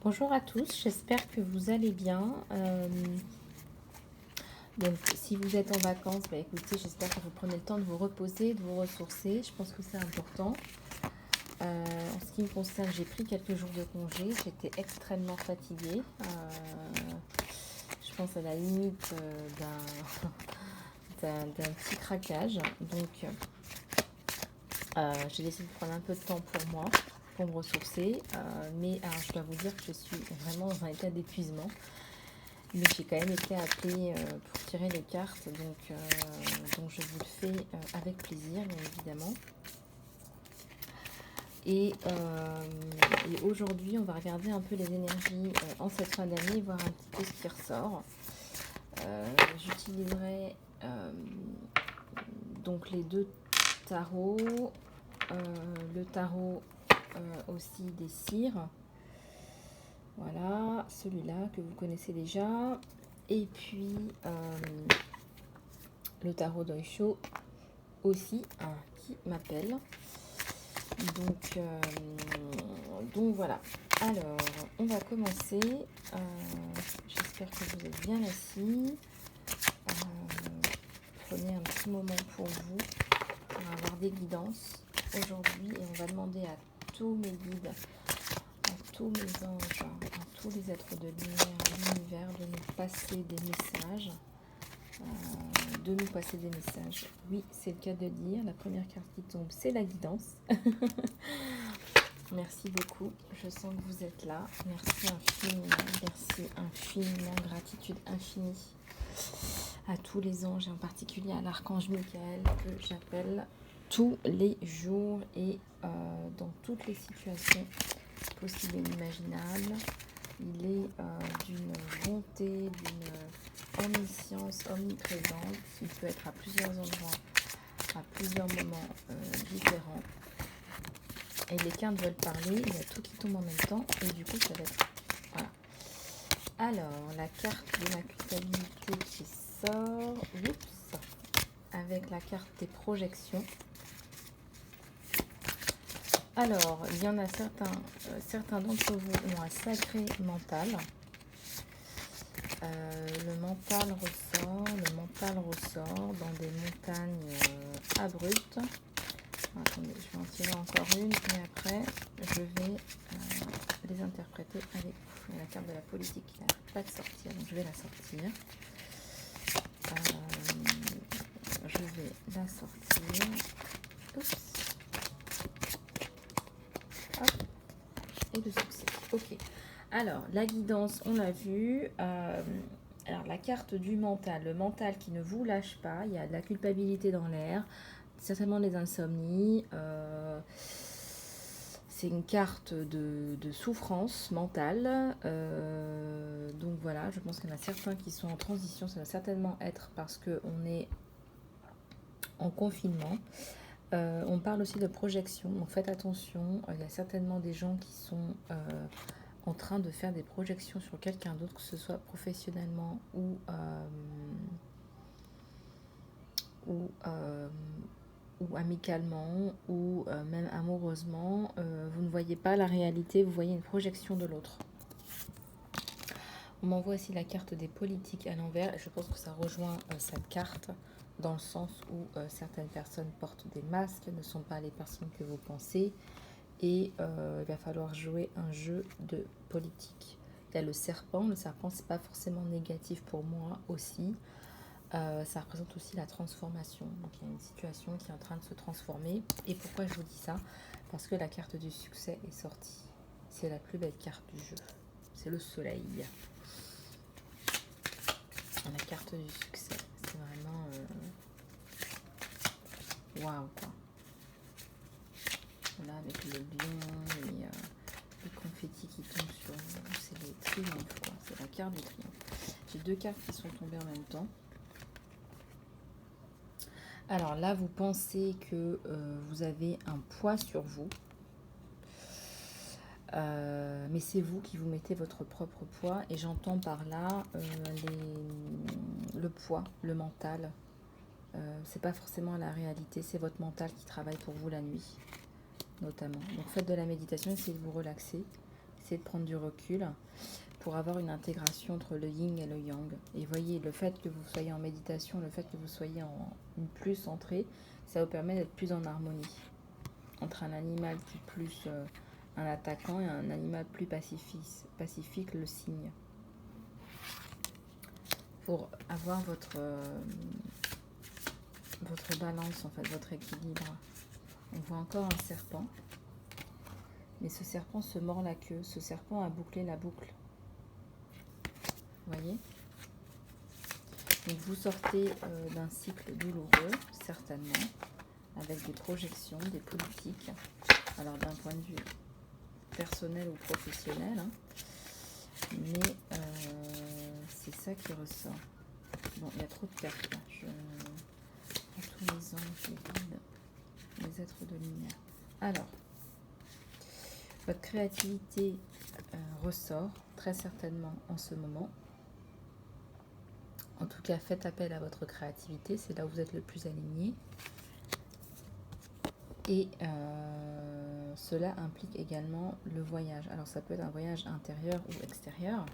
Bonjour à tous, j'espère que vous allez bien. Donc, si vous êtes en vacances, bah, écoutez, j'espère que vous prenez le temps de vous reposer, de vous ressourcer. Je pense que c'est important. En ce qui me concerne, j'ai pris quelques jours de congé. J'étais extrêmement fatiguée. Je pense à la limite d'un petit craquage. Donc, j'ai décidé de prendre un peu de temps pour moi, pour me ressourcer. Mais alors, je dois vous dire que je suis vraiment dans un état d'épuisement. Mais j'ai quand même été appelée pour tirer les cartes, donc je vous le fais avec plaisir, bien évidemment. Et aujourd'hui, on va regarder un peu les énergies en cette fin d'année, voir un petit peu ce qui ressort. J'utiliserai donc les deux tarots, le tarot aussi des cires. Voilà, celui-là que vous connaissez déjà. Et puis le tarot d'Oisho aussi, qui m'appelle. Donc voilà. Alors, on va commencer. J'espère que vous êtes bien assis. Prenez un petit moment pour vous, pour avoir des guidances aujourd'hui. Et on va demander à tous mes guides, à tous mes anges, à tous les êtres de lumière, de l'univers, de nous passer des messages. Oui, c'est le cas de dire. La première carte qui tombe, c'est la guidance. Merci beaucoup. Je sens que vous êtes là. Merci infiniment, gratitude infinie à tous les anges et en particulier à l'archange Michael que j'appelle tous les jours et dans toutes les situations possibles et inimaginables. Il est d'une bonté, d'une omniscience omniprésente. Il peut être à plusieurs endroits, à plusieurs moments différents. Et les cartes veulent parler, il y a tout qui tombe en même temps. Et du coup, ça va être... Voilà. Alors, la carte de la culpabilité qui sort. Oups. Avec la carte des projections. Alors, il y en a certains d'entre vous ont un sacré mental. Le mental ressort dans des montagnes abruptes. Attendez, je vais en tirer encore une et après je vais les interpréter avec vous. La carte de la politique qui n'arrête pas de sortir, donc je vais la sortir. Oups. Hop. Et le succès. Ok. Alors, la guidance, on l'a vu. Alors, la carte du mental. Le mental qui ne vous lâche pas. Il y a de la culpabilité dans l'air. Certainement des insomnies. C'est une carte de souffrance mentale. Donc voilà, je pense qu'il y en a certains qui sont en transition. Ça va certainement être parce qu'on est en confinement. On parle aussi de projection, donc faites attention. Il y a certainement des gens qui sont en train de faire des projections sur quelqu'un d'autre, que ce soit professionnellement ou amicalement ou même amoureusement. Vous ne voyez pas la réalité, vous voyez une projection de l'autre. On m'envoie aussi la carte des politiques à l'envers et je pense que ça rejoint cette carte dans le sens où certaines personnes portent des masques, ne sont pas les personnes que vous pensez et il va falloir jouer un jeu de politique. Il y a le serpent c'est pas forcément négatif pour moi aussi. Ça représente aussi la transformation. Donc il y a une situation qui est en train de se transformer. Et pourquoi je vous dis ça? Parce que la carte du succès est sortie. C'est la plus belle carte du jeu. C'est le soleil. La carte du succès. C'est vraiment... Waouh quoi. Là avec le lion et les confettis qui tombent sur vous. C'est le triomphe quoi. C'est la carte du triomphe. J'ai deux cartes qui sont tombées en même temps. Alors là, vous pensez que vous avez un poids sur vous. Mais c'est vous qui vous mettez votre propre poids. Et j'entends par là le poids, le mental. C'est pas forcément la réalité, c'est votre mental qui travaille pour vous la nuit, notamment. Donc faites de la méditation, essayez de vous relaxer. essayez de prendre du recul pour avoir une intégration entre le yin et le yang. Et voyez, le fait que vous soyez en méditation, le fait que vous soyez en plus centré, ça vous permet d'être plus en harmonie entre un animal qui est plus un attaquant et un animal plus pacifique, le cygne. Pour avoir votre balance, en fait, votre équilibre. On voit encore un serpent, mais ce serpent se mord la queue. Ce serpent a bouclé la boucle. Vous voyez? Donc vous sortez d'un cycle douloureux, certainement, avec des projections, des politiques. Alors d'un point de vue personnel ou professionnel, hein, mais c'est ça qui ressort. Bon, il y a trop de cartes là. À tous les anges, les guides, les êtres de lumière. Alors, votre créativité ressort très certainement en ce moment. En tout cas, faites appel à votre créativité, c'est là où vous êtes le plus aligné. Et cela implique également le voyage. Alors ça peut être un voyage intérieur ou extérieur.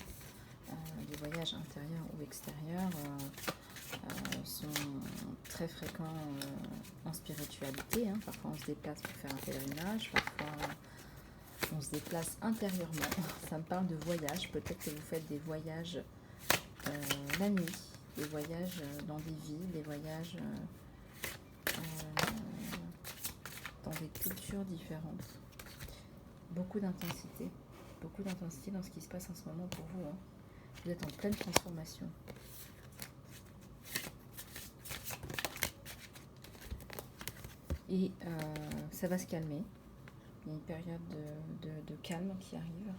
Les voyages intérieurs ou extérieurs sont très fréquents en spiritualité. Hein. Parfois on se déplace pour faire un pèlerinage, parfois on se déplace intérieurement. Ça me parle de voyage. Peut-être que vous faites des voyages la nuit, des voyages dans des villes, des voyages dans des cultures différentes. Beaucoup d'intensité dans ce qui se passe en ce moment pour vous. Hein. Vous êtes en pleine transformation. Et ça va se calmer. Il y a une période de calme qui arrive.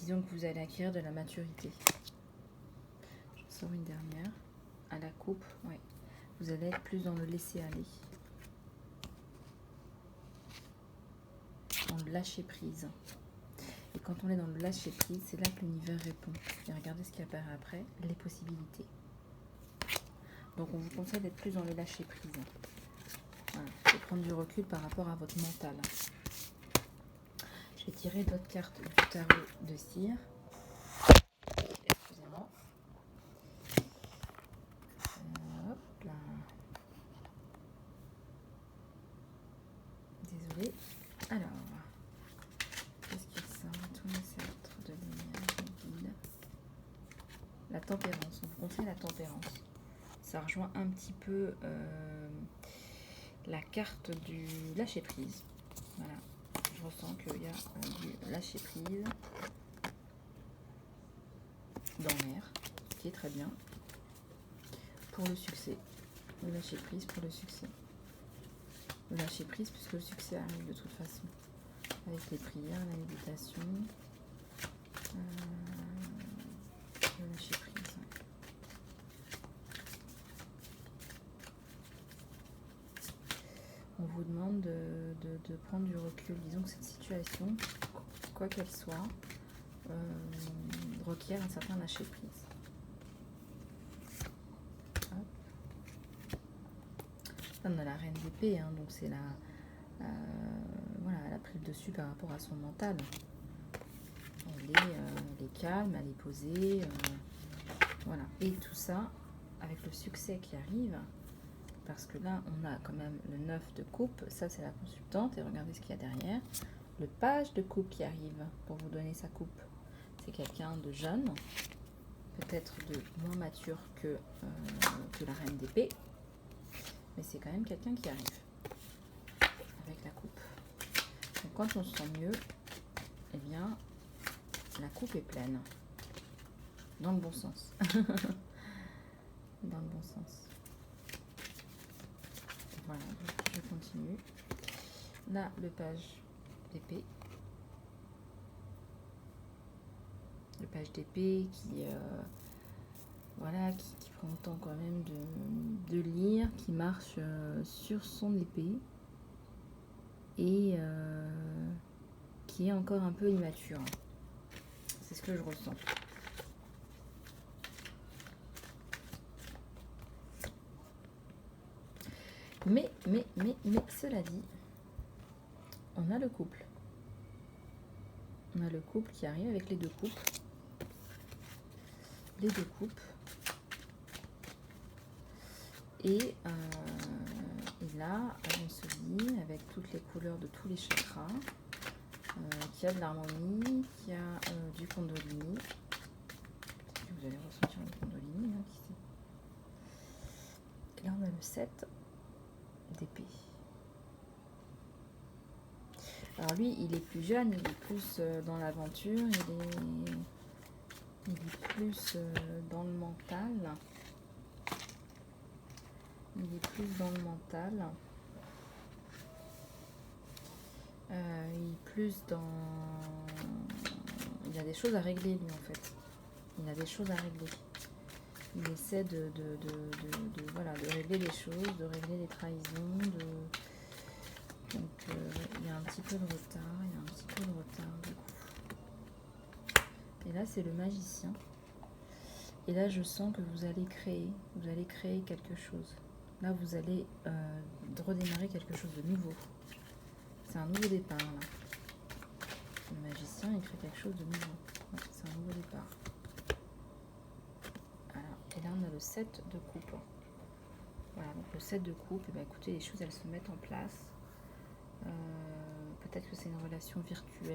Disons que vous allez acquérir de la maturité. Je sors une dernière. À la coupe, ouais. Vous allez être plus dans le laisser aller. Dans le lâcher prise. Et quand on est dans le lâcher prise, c'est là que l'univers répond. Et regardez ce qui apparaît après, les possibilités. Donc on vous conseille d'être plus dans le lâcher prise. Voilà, et prendre du recul par rapport à votre mental. Je vais tirer d'autres cartes du tarot de cire. Excusez-moi. Hop là. Désolée. Alors, qu'est-ce qu'il sort? Tous les êtres de lumière, de guide. La tempérance. On vous conseille la tempérance. Ça rejoint un petit peu la carte du lâcher prise. Voilà. Je ressens qu'il y a du lâcher prise dans l'air, qui est très bien pour le succès. Le lâcher prise pour le succès. Le lâcher prise puisque le succès arrive de toute façon. Avec les prières, la méditation. Le lâcher prise. Ouais. On vous demande de prendre du recul. Disons que cette situation, quoi qu'elle soit, requiert un certain lâcher prise. On a la reine d'épée, hein, donc c'est voilà, elle a pris le dessus par rapport à son mental. Elle est calme, elle est posée, voilà. Et tout ça avec le succès qui arrive, parce que là on a quand même le 9 de coupe, ça c'est la consultante, et regardez ce qu'il y a derrière. Le page de coupe qui arrive pour vous donner sa coupe. C'est quelqu'un de jeune, peut-être de moins mature que la reine d'épée, mais c'est quand même quelqu'un qui arrive avec la coupe. Donc quand on se sent mieux, eh bien la coupe est pleine, dans le bon sens. Dans le bon sens. Voilà, je continue. Là, le page d'épée. Le page d'épée qui, voilà, qui prend le temps quand même de lire, qui marche sur son épée et qui est encore un peu immature. C'est ce que je ressens. Mais, cela dit, on a le couple. On a le couple qui arrive avec les deux coupes. Les deux coupes. Et là, on se dit, avec toutes les couleurs de tous les chakras, qu'il y a de l'harmonie, qu'il y a du Kundalini. Vous allez ressentir le Kundalini. Hein, là, on a le 7 d'épée. Alors lui, il est plus jeune, il est plus dans l'aventure, il est plus dans le mental. Il est plus dans le mental. Il est plus dans... Il a des choses à régler, lui, en fait. Il a des choses à régler. Il essaie voilà, de régler les choses, de régler les trahisons, Donc, il y a un petit peu de retard, du coup. Et là, c'est le magicien. Et là, je sens que vous allez créer quelque chose. Là, vous allez redémarrer quelque chose de nouveau. C'est un nouveau départ, là. Le magicien, il crée quelque chose de nouveau. Ouais, c'est un nouveau départ. Alors, et là, on a le 7 de coupe. Voilà, donc le 7 de coupe, et bien, écoutez, les choses, elles se mettent en place. Peut-être que c'est une relation virtuelle.